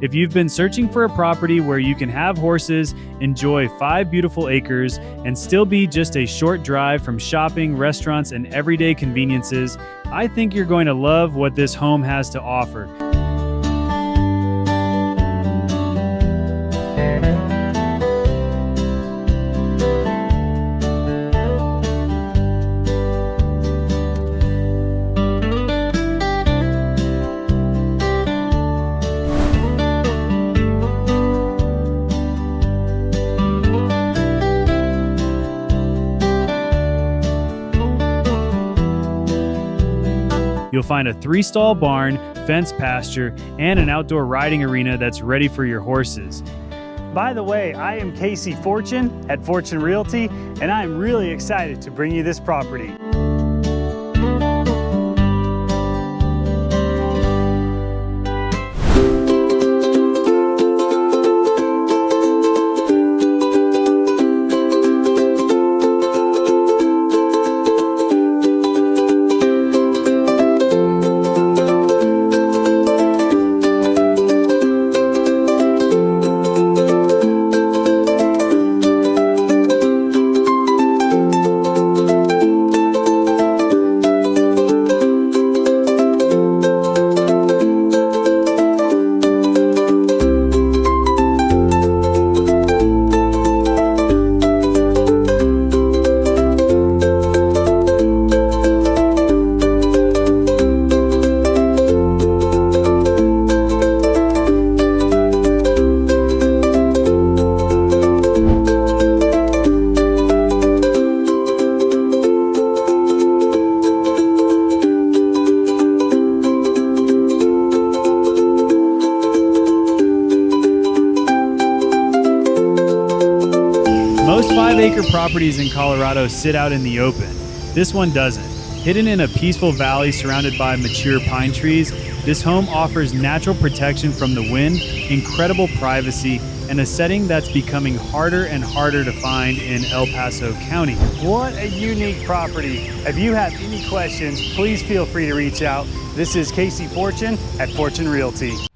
If you've been searching for a property where you can have horses, enjoy 5 beautiful acres, and still be just a short drive from shopping, restaurants, and everyday conveniences, I think you're going to love what this home has to offer. You'll find a 3-stall barn, fenced pasture, and an outdoor riding arena that's ready for your horses. By the way, I am Casey Fortune at Fortune Realty, and I am really excited to bring you this property. Most 5-acre properties in Colorado sit out in the open. This one doesn't. Hidden in a peaceful valley surrounded by mature pine trees, this home offers natural protection from the wind, incredible privacy, and a setting that's becoming harder and harder to find in El Paso County. What a unique property. If you have any questions, please feel free to reach out. This is Casey Fortune at Fortune Realty.